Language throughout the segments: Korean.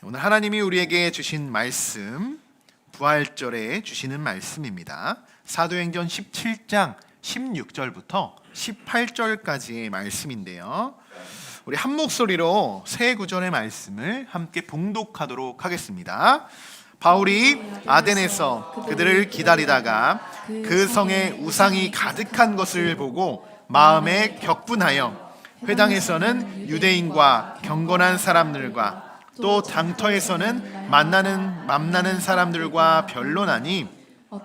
오늘 하나님이 우리에게 주신 말씀, 부활절에 주시는 말씀입니다. 사도행전 17장 16절부터 18절까지의 말씀인데요. 우리 한 목소리로 새 구절의 말씀을 함께 봉독하도록 하겠습니다. 바울이 아덴에서 그들을 기다리다가 그 성에 우상이 가득한 것을 보고 마음에 격분하여 회당에서는 유대인과 경건한 사람들과 또 장터에서는 만나는 사람들과 변론하니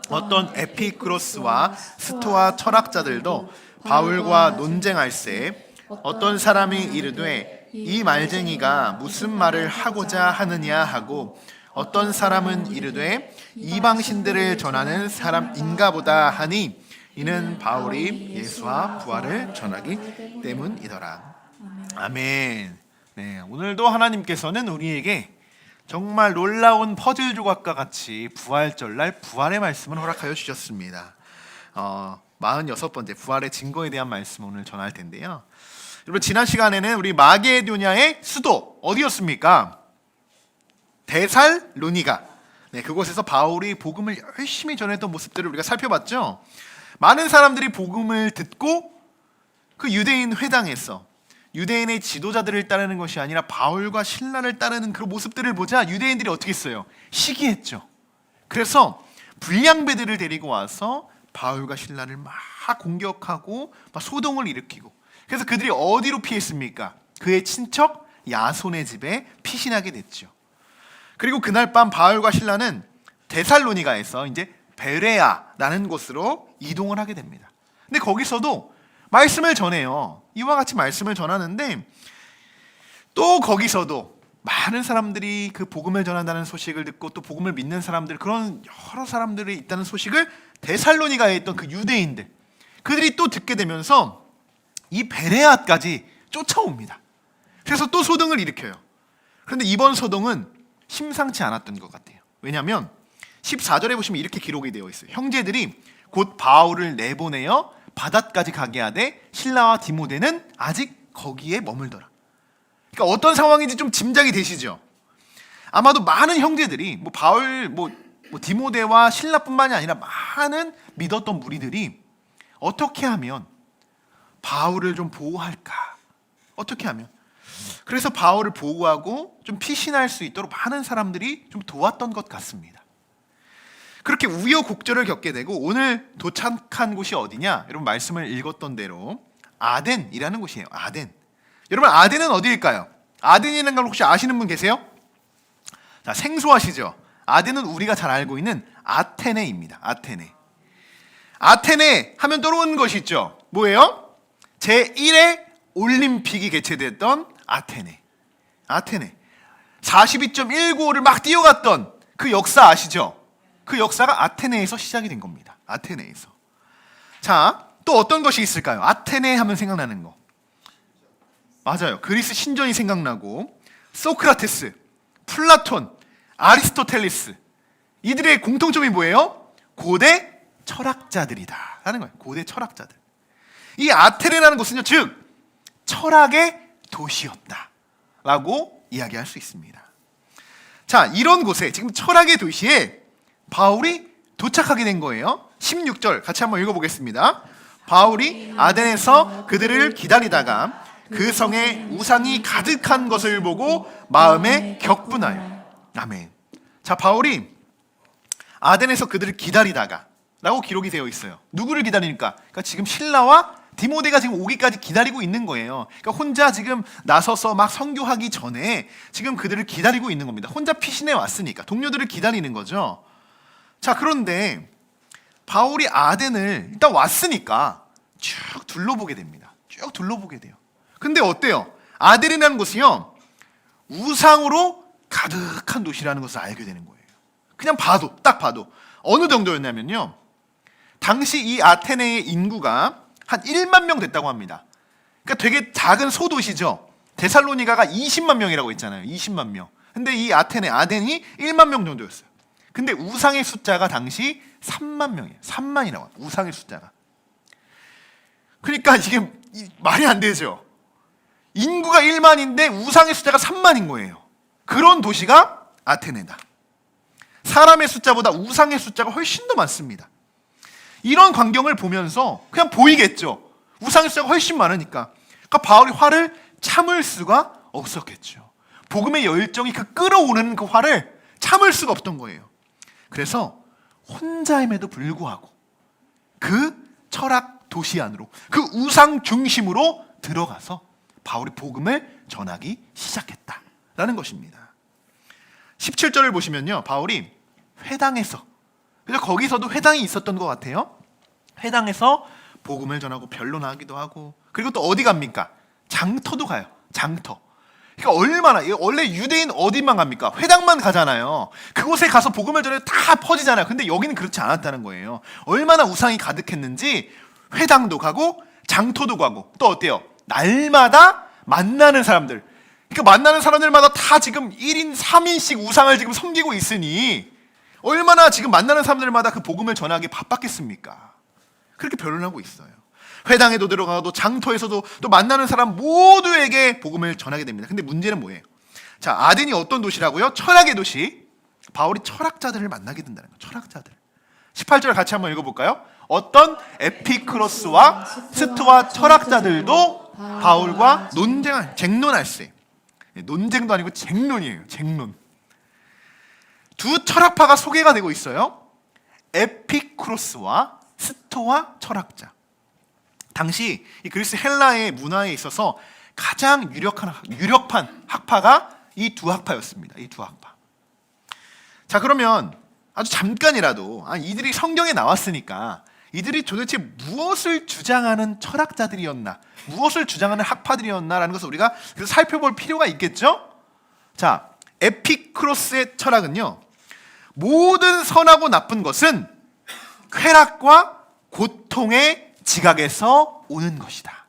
어떤 에피크로스와 스토아 철학자들도 바울과 논쟁할세 어떤 사람이 이르되 이 말쟁이가 무슨 말을 하고자 하느냐 하고 어떤 사람은 이르되 이방신들을 전하는 사람인가보다 하니 이는 바울이 예수와 부활을 전하기 때문이더라. 아멘. 네, 오늘도 하나님께서는 우리에게 정말 놀라운 퍼즐 조각과 같이 부활절날 부활의 말씀을 허락하여 주셨습니다. 46번째 부활의 증거에 대한 말씀 오늘 전할 텐데요. 여러분, 지난 시간에는 우리 마게도냐의 수도 어디였습니까? 데살로니가. 네, 그곳에서 바울이 복음을 열심히 전했던 모습들을 우리가 살펴봤죠. 많은 사람들이 복음을 듣고 그 유대인 회당에서 유대인의 지도자들을 따르는 것이 아니라 바울과 신라를 따르는 그 모습들을 보자 유대인들이 어떻게 했어요? 시기했죠. 그래서 불량배들을 데리고 와서 바울과 신라를 막 공격하고 막 소동을 일으키고, 그래서 그들이 어디로 피했습니까? 그의 친척 야손의 집에 피신하게 됐죠. 그리고 그날 밤 바울과 신라는 데살로니가에서 이제 베레아라는 곳으로 이동을 하게 됩니다. 근데 거기서도 말씀을 전해요. 이와 같이 말씀을 전하는데 또 거기서도 많은 사람들이 그 복음을 전한다는 소식을 듣고 또 복음을 믿는 사람들, 그런 여러 사람들이 있다는 소식을 데살로니가에 있던 그 유대인들, 그들이 또 듣게 되면서 이 베레아까지 쫓아옵니다. 그래서 또 소동을 일으켜요. 그런데 이번 소동은 심상치 않았던 것 같아요. 왜냐하면 14절에 보시면 이렇게 기록이 되어 있어요. 형제들이 곧 바울을 내보내어 바닷까지 가게 하되 실라와 디모데는 아직 거기에 머물더라. 그러니까 어떤 상황인지 좀 짐작이 되시죠? 아마도 많은 형제들이 바울, 디모데와 실라뿐만이 아니라 많은 믿었던 무리들이 어떻게 하면 바울을 좀 보호할까? 어떻게 하면? 그래서 바울을 보호하고 좀 피신할 수 있도록 많은 사람들이 좀 도왔던 것 같습니다. 그렇게 우여곡절을 겪게 되고 오늘 도착한 곳이 어디냐? 여러분, 말씀을 읽었던 대로 아덴이라는 곳이에요. 아덴. 여러분, 아덴은 어디일까요? 아덴이라는 걸 혹시 아시는 분 계세요? 자, 생소하시죠? 아덴은 우리가 잘 알고 있는 아테네입니다. 아테네. 아테네 하면 떠오르는 것이 있죠. 뭐예요? 제1회 올림픽이 개최됐던 아테네. 아테네. 42.195를 막 뛰어갔던 그 역사 아시죠? 그 역사가 아테네에서 시작이 된 겁니다. 아테네에서. 자, 또 어떤 것이 있을까요? 아테네 하면 생각나는 거. 맞아요. 그리스 신전이 생각나고, 소크라테스, 플라톤, 아리스토텔레스, 이들의 공통점이 뭐예요? 고대 철학자들이다 하는 거예요. 고대 철학자들. 이 아테네라는 곳은요, 즉 철학의 도시였다 라고 이야기할 수 있습니다. 자, 이런 곳에, 지금 철학의 도시에 바울이 도착하게 된 거예요. 16절 같이 한번 읽어보겠습니다. 바울이 아덴에서 그들을 기다리다가 그 성에 우상이 가득한 것을 보고 마음에 격분하여. 아멘. 자, 바울이 아덴에서 그들을 기다리다가 라고 기록이 되어 있어요. 누구를 기다리니까? 그러니까 지금 실라와 디모데가 지금 오기까지 기다리고 있는 거예요. 그러니까 혼자 지금 나서서 막 선교하기 전에 지금 그들을 기다리고 있는 겁니다. 혼자 피신해 왔으니까 동료들을 기다리는 거죠. 자, 그런데 바울이 아덴을 일단 왔으니까 쭉 둘러보게 됩니다. 쭉 둘러보게 돼요. 근데 어때요? 아덴이라는 곳이요, 우상으로 가득한 도시라는 것을 알게 되는 거예요. 그냥 봐도, 딱 봐도. 어느 정도였냐면요, 당시 이 아테네의 인구가 한 1만 명 됐다고 합니다. 그러니까 되게 작은 소도시죠. 데살로니가가 20만 명이라고 했잖아요. 20만 명. 근데 이 아덴이 1만 명 정도였어요. 근데 우상의 숫자가 당시 3만 명이에요. 3만이라고. 우상의 숫자가. 그러니까 이게 말이 안 되죠. 인구가 1만인데 우상의 숫자가 3만인 거예요. 그런 도시가 아테네다. 사람의 숫자보다 우상의 숫자가 훨씬 더 많습니다. 이런 광경을 보면서 그냥 보이겠죠. 우상의 숫자가 훨씬 많으니까. 그러니까 바울이 화를 참을 수가 없었겠죠. 복음의 열정이 그 끓어오르는 그 화를 참을 수가 없던 거예요. 그래서 혼자임에도 불구하고 그 철학 도시 안으로, 그 우상 중심으로 들어가서 바울이 복음을 전하기 시작했다라는 것입니다. 17절을 보시면요, 바울이 회당에서, 그래서 거기서도 회당이 있었던 것 같아요. 회당에서 복음을 전하고 변론하기도 하고, 그리고 또 어디 갑니까? 장터도 가요. 장터. 그러니까 얼마나, 원래 유대인 어디만 갑니까? 회당만 가잖아요. 그곳에 가서 복음을 전해 다 퍼지잖아요. 근데 여기는 그렇지 않았다는 거예요. 얼마나 우상이 가득했는지 회당도 가고 장터도 가고, 또 어때요? 날마다 만나는 사람들, 그러니까 만나는 사람들마다 다 지금 1인 3인씩 우상을 지금 섬기고 있으니 얼마나 지금 만나는 사람들마다 그 복음을 전하기 바빴겠습니까? 그렇게 변론하고 있어요. 회당에도 들어가도 장터에서도 또 만나는 사람 모두에게 복음을 전하게 됩니다. 근데 문제는 뭐예요? 자, 아덴이 어떤 도시라고요? 철학의 도시. 바울이 철학자들을 만나게 된다는 거예요. 철학자들. 18절 같이 한번 읽어볼까요? 어떤 에피크로스와 스토아 철학자들도 바울과 쟁론할세. 논쟁도 아니고 쟁론이에요. 쟁론. 두 철학파가 소개가 되고 있어요. 에피크로스와 스토아 철학자. 당시 이 그리스 헬라의 문화에 있어서 가장 유력한 학파가 이 두 학파였습니다. 이 두 학파. 자, 그러면 아주 잠깐이라도 이들이 성경에 나왔으니까 이들이 도대체 무엇을 주장하는 철학자들이었나, 무엇을 주장하는 학파들이었나라는 것을 우리가 살펴볼 필요가 있겠죠? 자, 에피크로스의 철학은요, 모든 선하고 나쁜 것은 쾌락과 고통의 지각에서 오는 것이다.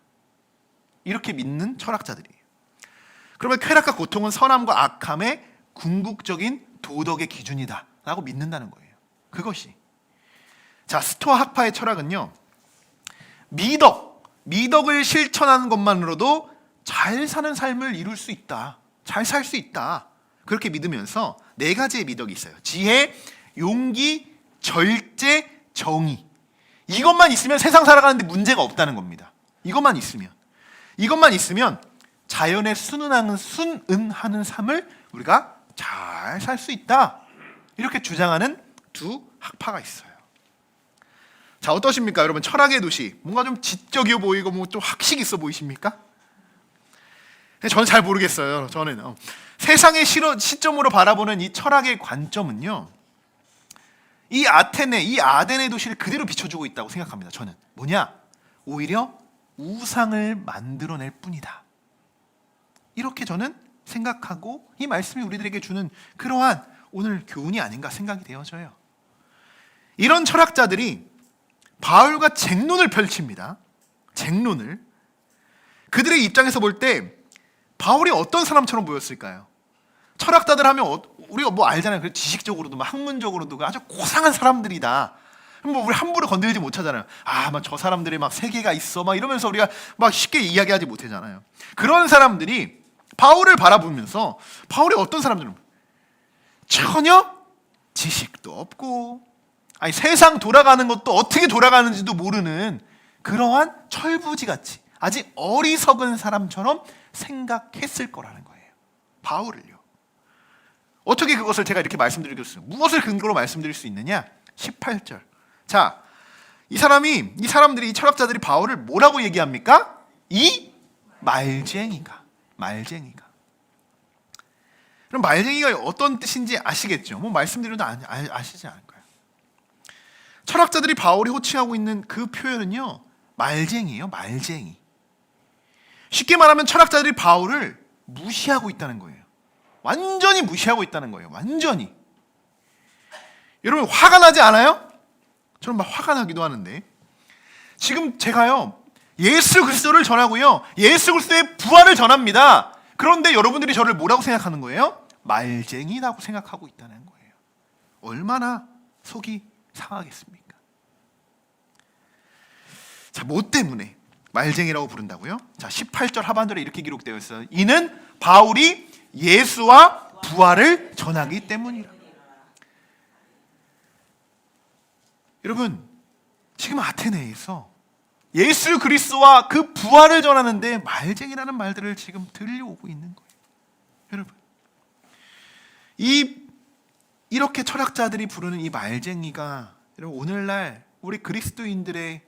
이렇게 믿는 철학자들이에요. 그러면 쾌락과 고통은 선함과 악함의 궁극적인 도덕의 기준이다 라고 믿는다는 거예요. 그것이. 자, 스토아 학파의 철학은요, 미덕을 실천하는 것만으로도 잘 사는 삶을 이룰 수 있다, 잘 살 수 있다, 그렇게 믿으면서 4가지의 미덕이 있어요. 지혜, 용기, 절제, 정의. 이것만 있으면 세상 살아가는데 문제가 없다는 겁니다. 이것만 있으면 자연에 순응하는 삶을 우리가 잘 살 수 있다, 이렇게 주장하는 두 학파가 있어요. 자, 어떠십니까 여러분? 철학의 도시, 뭔가 좀 지적이어 보이고 뭐 좀 학식 있어 보이십니까? 저는 잘 모르겠어요. 저는 세상의 시점으로 바라보는 이 철학의 관점은요, 이 아덴의 도시를 그대로 비춰주고 있다고 생각합니다. 저는 뭐냐? 오히려 우상을 만들어낼 뿐이다, 이렇게 저는 생각하고, 이 말씀이 우리들에게 주는 그러한 오늘 교훈이 아닌가 생각이 되어져요. 이런 철학자들이 바울과 쟁론을 펼칩니다. 쟁론을. 그들의 입장에서 볼 때 바울이 어떤 사람처럼 보였을까요? 철학자들 하면 우리가 뭐 알잖아요. 지식적으로도 학문적으로도 아주 고상한 사람들이다. 뭐 우리 함부로 건들지 못하잖아요. 막 저 사람들이 막 세계가 있어 막 이러면서 우리가 막 쉽게 이야기하지 못하잖아요. 그런 사람들이 바울을 바라보면서 바울이 어떤 사람들은 전혀 지식도 없고, 세상 돌아가는 것도 어떻게 돌아가는지도 모르는 그러한 철부지같이 아직 어리석은 사람처럼 생각했을 거라는 거예요. 바울을요. 어떻게 그것을 제가 이렇게 말씀드리겠어요? 무엇을 근거로 말씀드릴 수 있느냐? 18절. 자, 이 사람들이, 이 철학자들이 바울을 뭐라고 얘기합니까? 이 말쟁이가. 그럼 말쟁이가 어떤 뜻인지 아시겠죠? 뭐 말씀드려도 아시지 않을 거예요. 철학자들이 바울이 호칭하고 있는 그 표현은요, 말쟁이에요. 말쟁이. 쉽게 말하면 철학자들이 바울을 무시하고 있다는 거예요. 완전히 무시하고 있다는 거예요. 완전히. 여러분 화가 나지 않아요? 저는 막 화가 나기도 하는데, 지금 제가요 예수 그리스도를 전하고요, 예수 그리스도의 부활을 전합니다. 그런데 여러분들이 저를 뭐라고 생각하는 거예요? 말쟁이라고 생각하고 있다는 거예요. 얼마나 속이 상하겠습니까? 자, 뭐 때문에 말쟁이라고 부른다고요? 자, 18절 하반절에 이렇게 기록되어 있어요. 이는 바울이 예수와 부활을 전하기 때문이라. 여러분, 지금 아테네에서 예수 그리스도와 그 부활을 전하는데 말쟁이라는 말들을 지금 들려오고 있는 거예요. 여러분, 이렇게 철학자들이 부르는 이 말쟁이가 여러분 오늘날 우리 그리스도인들의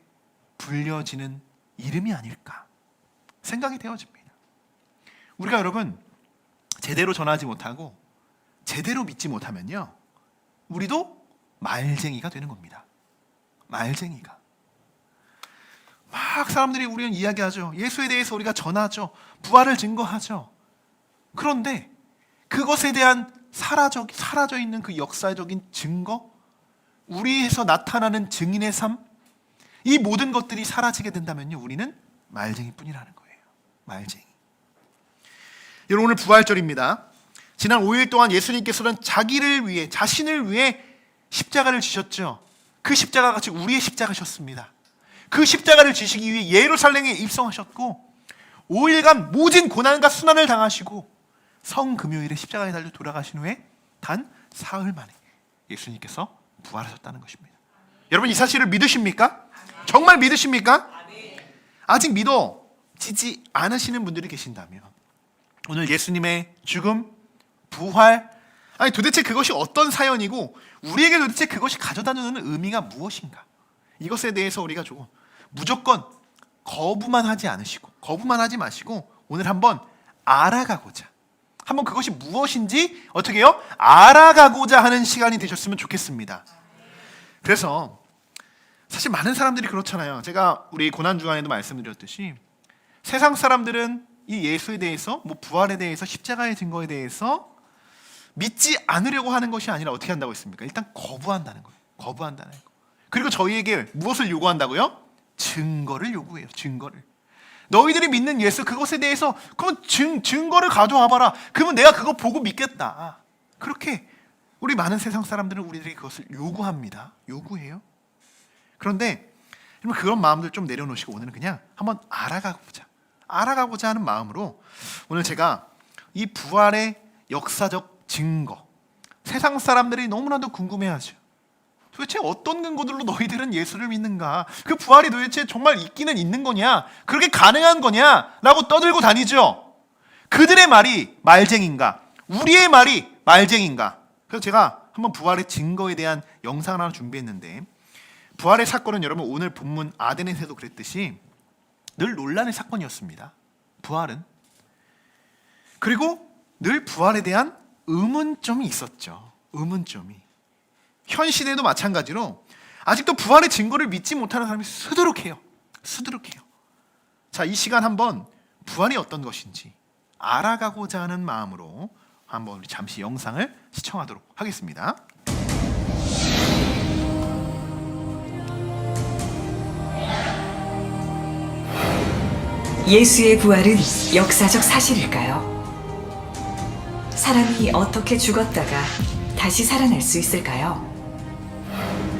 불려지는 이름이 아닐까 생각이 되어집니다. 우리가 여러분 제대로 전하지 못하고 제대로 믿지 못하면요, 우리도 말쟁이가 되는 겁니다. 말쟁이가. 막 사람들이 우리는 이야기하죠. 예수에 대해서 우리가 전하죠. 부활을 증거하죠. 그런데 그것에 대한 사라져 있는 그 역사적인 증거, 우리에서 나타나는 증인의 삶, 이 모든 것들이 사라지게 된다면요, 우리는 말쟁이뿐이라는 거예요. 말쟁이. 여러분, 오늘 부활절입니다. 지난 5일 동안 예수님께서는 자기를 위해, 자신을 위해 십자가를 지셨죠. 그 십자가가 같이 우리의 십자가셨습니다. 그 십자가를 지시기 위해 예루살렘에 입성하셨고 5일간 모진 고난과 순환을 당하시고 성금요일에 십자가에 달려 돌아가신 후에 단 사흘 만에 예수님께서 부활하셨다는 것입니다. 여러분, 이 사실을 믿으십니까? 정말 믿으십니까? 아직 믿어지지 않으시는 분들이 계신다면 오늘 예수님의 죽음, 부활, 아니 도대체 그것이 어떤 사연이고 우리에게 도대체 그것이 가져다주는 의미가 무엇인가, 이것에 대해서 우리가 조금 무조건 거부만 하지 마시고 오늘 한번 알아가고자, 한번 그것이 무엇인지 어떻게 해요? 알아가고자 하는 시간이 되셨으면 좋겠습니다. 그래서 사실 많은 사람들이 그렇잖아요. 제가 우리 고난주간에도 말씀드렸듯이 세상 사람들은 이 예수에 대해서, 부활에 대해서, 십자가의 증거에 대해서 믿지 않으려고 하는 것이 아니라 어떻게 한다고 했습니까? 일단 거부한다는 거예요. 거부한다는 거. 그리고 저희에게 무엇을 요구한다고요? 증거를 요구해요. 증거를. 너희들이 믿는 예수, 그것에 대해서 그러면 증거를 가져와 봐라. 그러면 내가 그거 보고 믿겠다. 그렇게 우리 많은 세상 사람들은 우리들이 그것을 요구합니다. 요구해요. 그런데 그런 마음들 좀 내려놓으시고 오늘은 그냥 한번 알아가고자 하는 마음으로 오늘 제가 이 부활의 역사적 증거, 세상 사람들이 너무나도 궁금해하죠. 도대체 어떤 근거들로 너희들은 예수를 믿는가? 그 부활이 도대체 정말 있기는 있는 거냐? 그렇게 가능한 거냐? 라고 떠들고 다니죠. 그들의 말이 말쟁인가? 우리의 말이 말쟁인가? 그래서 제가 한번 부활의 증거에 대한 영상을 하나 준비했는데, 부활의 사건은 여러분 오늘 본문 아덴에서도 그랬듯이 늘 논란의 사건이었습니다. 부활은. 그리고 늘 부활에 대한 의문점이 있었죠. 의문점이. 현 시대도 마찬가지로 아직도 부활의 증거를 믿지 못하는 사람이 수두룩해요. 자, 이 시간 한번 부활이 어떤 것인지 알아가고자 하는 마음으로 한번 우리 잠시 영상을 시청하도록 하겠습니다. 예수의 부활은 역사적 사실일까요? 사람이 어떻게 죽었다가 다시 살아날 수 있을까요?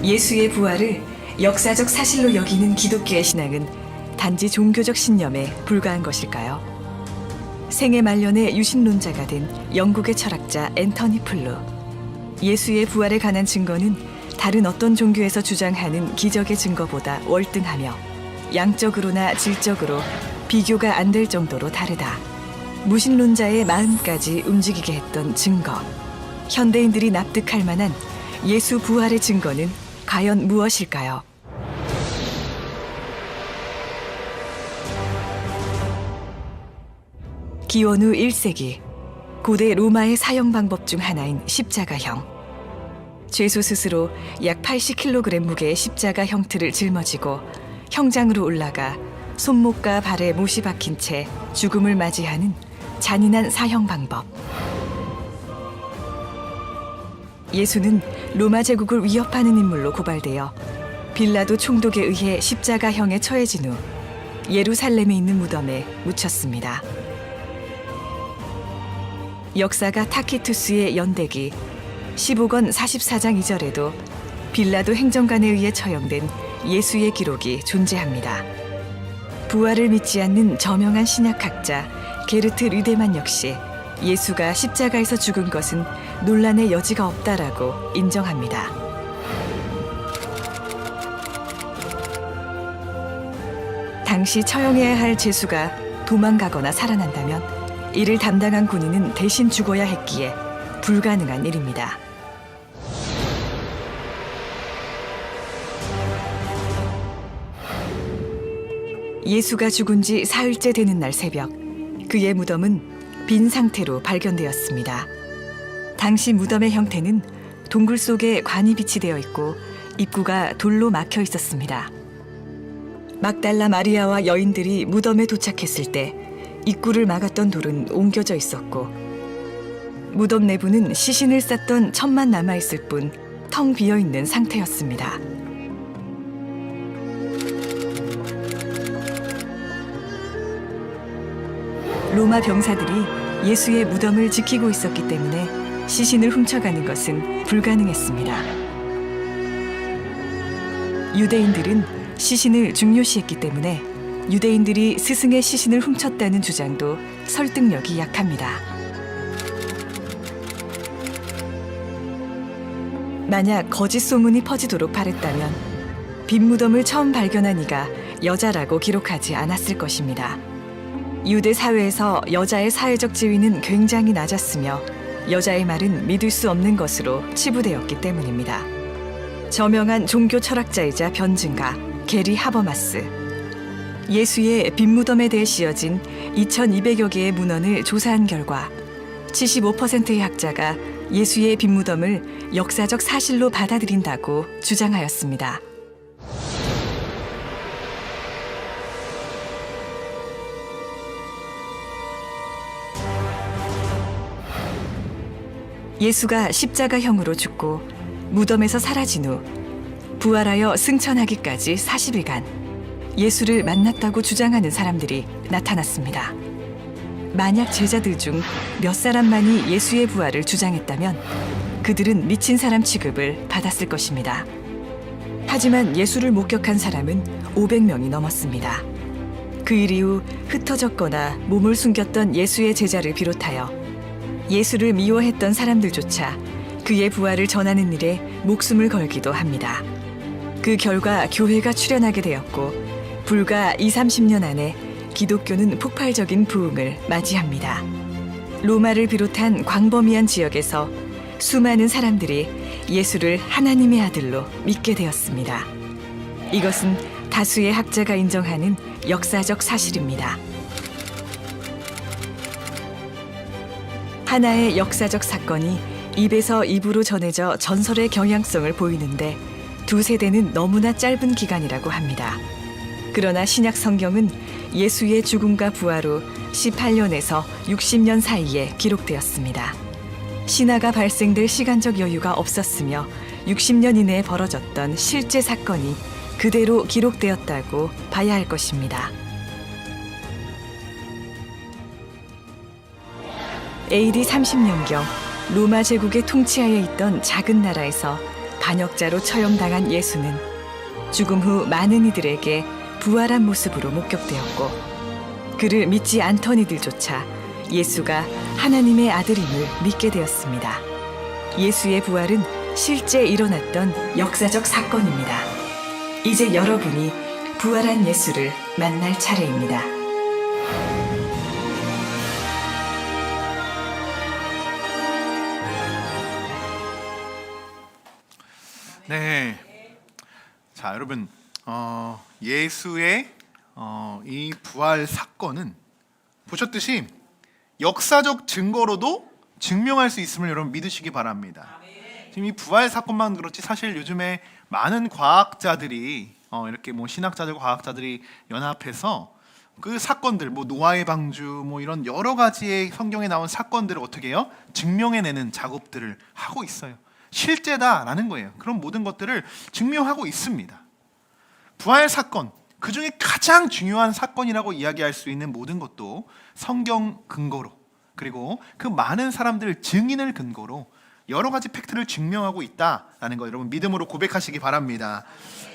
예수의 부활을 역사적 사실로 여기는 기독교의 신앙은 단지 종교적 신념에 불과한 것일까요? 생애 말년에 유신론자가 된 영국의 철학자 앤터니 플루. 예수의 부활에 관한 증거는 다른 어떤 종교에서 주장하는 기적의 증거보다 월등하며 양적으로나 질적으로 비교가 안 될 정도로 다르다. 무신론자의 마음까지 움직이게 했던 증거. 현대인들이 납득할 만한 예수 부활의 증거는 과연 무엇일까요? 기원 후 1세기, 고대 로마의 사형 방법 중 하나인 십자가형. 죄수 스스로 약 80kg 무게의 십자가 형틀을 짊어지고 형장으로 올라가 손목과 발에 못이 박힌 채 죽음을 맞이하는 잔인한 사형 방법. 예수는 로마 제국을 위협하는 인물로 고발되어 빌라도 총독에 의해 십자가형에 처해진 후 예루살렘에 있는 무덤에 묻혔습니다. 역사가 타키투스의 연대기 15권 44장 2절에도 빌라도 행정관에 의해 처형된 예수의 기록이 존재합니다. 부활을 믿지 않는 저명한 신약학자 게르트 류데만 역시 예수가 십자가에서 죽은 것은 논란의 여지가 없다라고 인정합니다. 당시 처형해야 할 제수가 도망가거나 살아난다면 이를 담당한 군인은 대신 죽어야 했기에 불가능한 일입니다. 예수가 죽은 지 사흘째 되는 날 새벽, 그의 무덤은 빈 상태로 발견되었습니다. 당시 무덤의 형태는 동굴 속에 관이 비치되어 있고 입구가 돌로 막혀 있었습니다. 막달라 마리아와 여인들이 무덤에 도착했을 때 입구를 막았던 돌은 옮겨져 있었고 무덤 내부는 시신을 쌌던 천만 남아있을 뿐 텅 비어있는 상태였습니다. 로마 병사들이 예수의 무덤을 지키고 있었기 때문에 시신을 훔쳐가는 것은 불가능했습니다. 유대인들은 시신을 중요시했기 때문에 유대인들이 스승의 시신을 훔쳤다는 주장도 설득력이 약합니다. 만약 거짓 소문이 퍼지도록 바랬다면 빈 무덤을 처음 발견한 이가 여자라고 기록하지 않았을 것입니다. 유대 사회에서 여자의 사회적 지위는 굉장히 낮았으며 여자의 말은 믿을 수 없는 것으로 치부되었기 때문입니다. 저명한 종교 철학자이자 변증가 게리 하버마스, 예수의 빈 무덤에 대해 씌어진 2200여 개의 문헌을 조사한 결과 75%의 학자가 예수의 빈 무덤을 역사적 사실로 받아들인다고 주장하였습니다. 예수가 십자가형으로 죽고 무덤에서 사라진 후 부활하여 승천하기까지 40일간 예수를 만났다고 주장하는 사람들이 나타났습니다. 만약 제자들 중 몇 사람만이 예수의 부활을 주장했다면 그들은 미친 사람 취급을 받았을 것입니다. 하지만 예수를 목격한 사람은 500명이 넘었습니다. 그 일 이후 흩어졌거나 몸을 숨겼던 예수의 제자를 비롯하여 예수를 미워했던 사람들조차 그의 부활을 전하는 일에 목숨을 걸기도 합니다. 그 결과 교회가 출현하게 되었고 불과 20-30년 안에 기독교는 폭발적인 부흥을 맞이합니다. 로마를 비롯한 광범위한 지역에서 수많은 사람들이 예수를 하나님의 아들로 믿게 되었습니다. 이것은 다수의 학자가 인정하는 역사적 사실입니다. 하나의 역사적 사건이 입에서 입으로 전해져 전설의 경향성을 보이는데 두 세대는 너무나 짧은 기간이라고 합니다. 그러나 신약 성경은 예수의 죽음과 부활 후 18년에서 60년 사이에 기록되었습니다. 신화가 발생될 시간적 여유가 없었으며 60년 이내에 벌어졌던 실제 사건이 그대로 기록되었다고 봐야 할 것입니다. AD 30년경 로마 제국의 통치하에 있던 작은 나라에서 반역자로 처형당한 예수는 죽음 후 많은 이들에게 부활한 모습으로 목격되었고 그를 믿지 않던 이들조차 예수가 하나님의 아들임을 믿게 되었습니다. 예수의 부활은 실제 일어났던 역사적 사건입니다. 이제 여러분이 부활한 예수를 만날 차례입니다. 네. 자, 여러분, 예수의 이 부활 사건은 보셨듯이 역사적 증거로도 증명할 수 있음을 여러분 믿으시기 바랍니다. 지금 이 부활 사건만 그렇지 사실 요즘에 많은 과학자들이 이렇게 뭐 신학자들과 과학자들이 연합해서 그 사건들, 뭐 노아의 방주, 뭐 이런 여러 가지의 성경에 나온 사건들을 어떻게 해요? 증명해내는 작업들을 하고 있어요. 실제다라는 거예요. 그런 모든 것들을 증명하고 있습니다. 부활 사건, 그 중에 가장 중요한 사건이라고 이야기할 수 있는 모든 것도 성경 근거로, 그리고 그 많은 사람들 증인을 근거로 여러 가지 팩트를 증명하고 있다라는 거 여러분 믿음으로 고백하시기 바랍니다.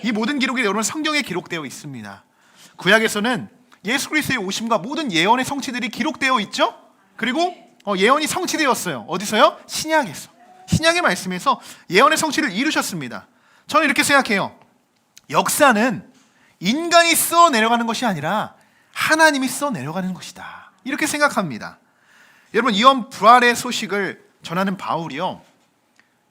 이 모든 기록이 여러분 성경에 기록되어 있습니다. 구약에서는 예수 그리스도의 오심과 모든 예언의 성취들이 기록되어 있죠. 그리고 예언이 성취되었어요. 어디서요? 신약에서. 신약의 말씀에서 예언의 성취를 이루셨습니다. 저는 이렇게 생각해요. 역사는 인간이 써 내려가는 것이 아니라 하나님이 써 내려가는 것이다. 이렇게 생각합니다. 여러분, 이런 부활의 소식을 전하는 바울이요,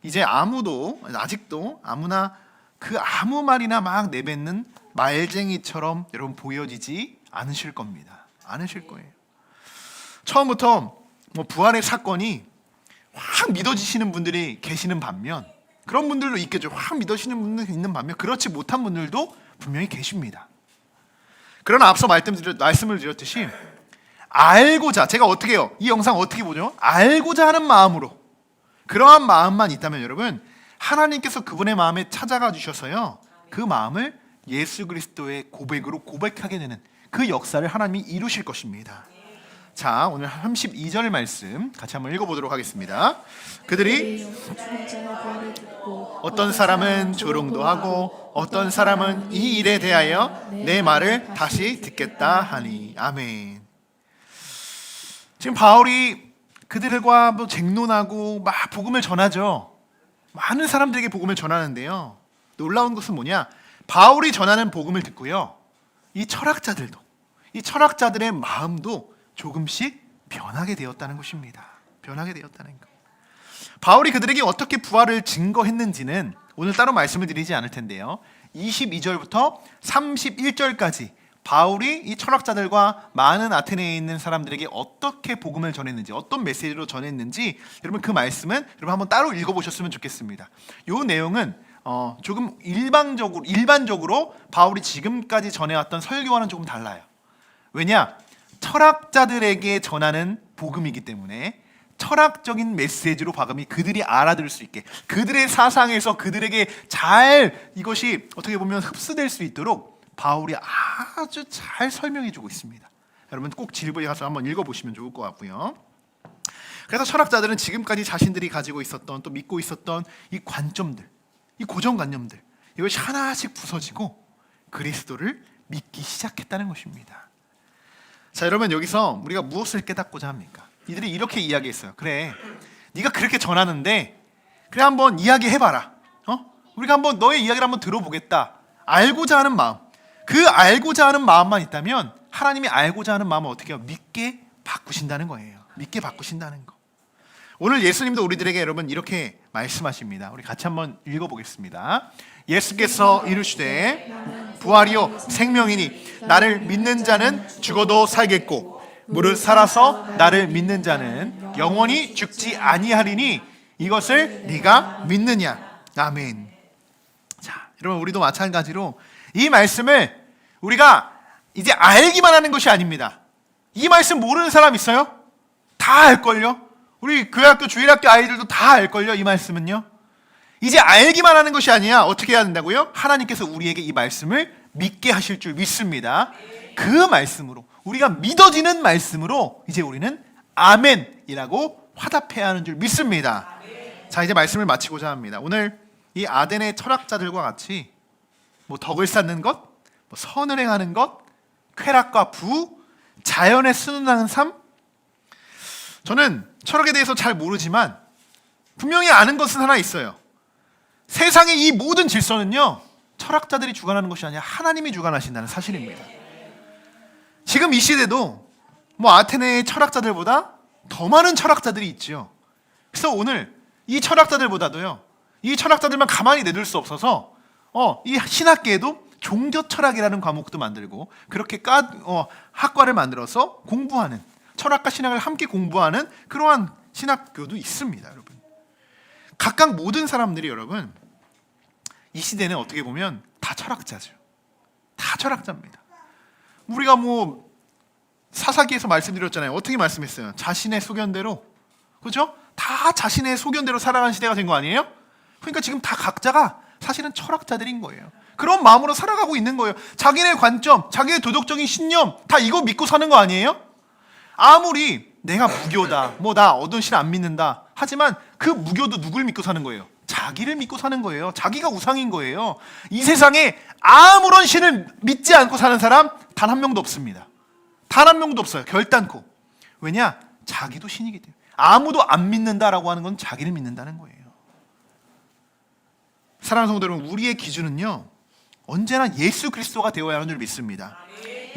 이제 아직도 아무나 그 아무 말이나 막 내뱉는 말쟁이처럼 여러분 보여지지 않으실 겁니다. 않으실 거예요. 처음부터 부활의 사건이 확 믿어지시는 분들이 계시는 반면, 그런 분들도 있겠죠. 확 믿어지시는 분들이 있는 반면 그렇지 못한 분들도 분명히 계십니다. 그러나 앞서 말씀을 드렸듯이 알고자, 제가 어떻게 해요? 이 영상 어떻게 보죠? 알고자 하는 마음으로, 그러한 마음만 있다면 여러분, 하나님께서 그분의 마음에 찾아가 주셔서요, 그 마음을 예수 그리스도의 고백으로 고백하게 되는 그 역사를 하나님이 이루실 것입니다. 자, 오늘 32절 말씀 같이 한번 읽어보도록 하겠습니다. 그들이 어떤 사람은 조롱도 하고 어떤 사람은 이 일에 대하여 내 말을 다시 듣겠다 하니. 아멘. 지금 바울이 그들과 쟁론하고 막 복음을 전하죠. 많은 사람들에게 복음을 전하는데요, 놀라운 것은 뭐냐, 바울이 전하는 복음을 듣고요, 이 철학자들의 마음도 조금씩 변하게 되었다는 것입니다. 변하게 되었다는 것. 바울이 그들에게 어떻게 부활을 증거했는지는 오늘 따로 말씀을 드리지 않을 텐데요, 22절부터 31절까지 바울이 이 철학자들과 많은 아테네에 있는 사람들에게 어떻게 복음을 전했는지, 어떤 메시지로 전했는지, 여러분 그 말씀은 여러분 한번 따로 읽어보셨으면 좋겠습니다. 이 내용은 조금 일반적으로 바울이 지금까지 전해왔던 설교와는 조금 달라요. 왜냐? 철학자들에게 전하는 복음이기 때문에 철학적인 메시지로 복음이 그들이 알아들을 수 있게, 그들의 사상에서 그들에게 잘 이것이 어떻게 보면 흡수될 수 있도록 바울이 아주 잘 설명해주고 있습니다. 여러분 꼭 질보에 가서 한번 읽어보시면 좋을 것 같고요. 그래서 철학자들은 지금까지 자신들이 가지고 있었던, 또 믿고 있었던 이 관점들, 이 고정관념들, 이것이 하나씩 부서지고 그리스도를 믿기 시작했다는 것입니다. 자, 여러분 여기서 우리가 무엇을 깨닫고자 합니까? 이들이 이렇게 이야기했어요. 그래, 네가 그렇게 전하는데 그래 한번 이야기해봐라. 우리가 한번 너의 이야기를 한번 들어보겠다. 알고자 하는 마음, 그 알고자 하는 마음만 있다면 하나님이 알고자 하는 마음을 어떻게 해요? 믿게 바꾸신다는 거예요. 믿게 바꾸신다는 거. 오늘 예수님도 우리들에게 여러분 이렇게 말씀하십니다. 우리 같이 한번 읽어보겠습니다. 예수께서 이르시되 부활이요 생명이니 나를 믿는 자는 죽어도 살겠고 무릇 살아서 나를 믿는 자는 영원히 죽지 아니하리니 이것을 네가 믿느냐. 아멘. 자, 여러분 우리도 마찬가지로 이 말씀을 우리가 이제 알기만 하는 것이 아닙니다. 이 말씀 모르는 사람 있어요? 다 알걸요? 우리 교회학교 주일학교 아이들도 다 알걸요? 이 말씀은요, 이제 알기만 하는 것이 아니야. 어떻게 해야 된다고요? 하나님께서 우리에게 이 말씀을 믿게 하실 줄 믿습니다. 그 말씀으로, 우리가 믿어지는 말씀으로 이제 우리는 아멘이라고 화답해야 하는 줄 믿습니다. 자, 이제 말씀을 마치고자 합니다. 오늘 이 아덴의 철학자들과 같이 덕을 쌓는 것, 선을 행하는 것, 쾌락과 부, 자연에 순응하는 삶, 저는 철학에 대해서 잘 모르지만 분명히 아는 것은 하나 있어요. 세상의 이 모든 질서는요, 철학자들이 주관하는 것이 아니라 하나님이 주관하신다는 사실입니다. 지금 이 시대도 아테네의 철학자들보다 더 많은 철학자들이 있죠. 그래서 오늘 이 철학자들보다도요, 이 철학자들만 가만히 내둘 수 없어서 이 신학계에도 종교 철학이라는 과목도 만들고 그렇게 학과를 만들어서 공부하는, 철학과 신학을 함께 공부하는 그러한 신학교도 있습니다. 여러분, 각각 모든 사람들이 여러분 이 시대는 어떻게 보면 다 철학자죠. 다 철학자입니다. 우리가 사사기에서 말씀드렸잖아요. 어떻게 말씀했어요? 자신의 소견대로, 그렇죠? 다 자신의 소견대로 살아가는 시대가 된 거 아니에요? 그러니까 지금 다 각자가 사실은 철학자들인 거예요. 그런 마음으로 살아가고 있는 거예요. 자기네 관점, 자기의 도덕적인 신념 다 이거 믿고 사는 거 아니에요? 아무리 내가 무교다, 나 어떤 신 안 믿는다 하지만 그 무교도 누굴 믿고 사는 거예요? 자기를 믿고 사는 거예요. 자기가 우상인 거예요. 이 세상에 아무런 신을 믿지 않고 사는 사람 단 한 명도 없습니다. 단 한 명도 없어요. 결단코. 왜냐? 자기도 신이기 때문에. 아무도 안 믿는다라고 하는 건 자기를 믿는다는 거예요. 사랑하는 성도 여러분, 우리의 기준은요 언제나 예수 그리스도가 되어야 하는 줄 믿습니다.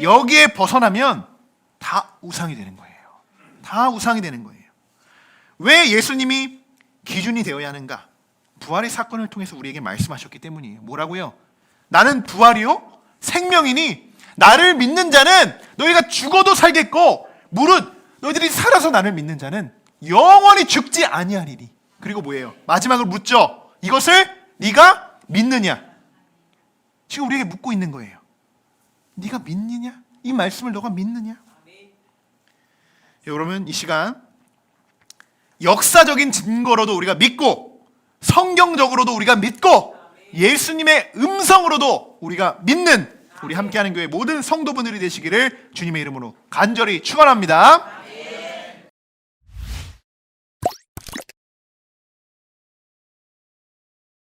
여기에 벗어나면 다 우상이 되는 거예요. 다 우상이 되는 거예요. 왜 예수님이 기준이 되어야 하는가? 부활의 사건을 통해서 우리에게 말씀하셨기 때문이에요. 뭐라고요? 나는 부활이요 생명이니 나를 믿는 자는 너희가 죽어도 살겠고 무릇 너희들이 살아서 나를 믿는 자는 영원히 죽지 아니하리니. 그리고 뭐예요? 마지막으로 묻죠. 이것을 네가 믿느냐? 지금 우리에게 묻고 있는 거예요. 네가 믿느냐? 이 말씀을 너가 믿느냐? 여러분, 이 시간 역사적인 증거로도 우리가 믿고 성경적으로도 우리가 믿고 예수님의 음성으로도 우리가 믿는 우리 함께하는 교회 모든 성도분들이 되시기를 주님의 이름으로 간절히 축원합니다.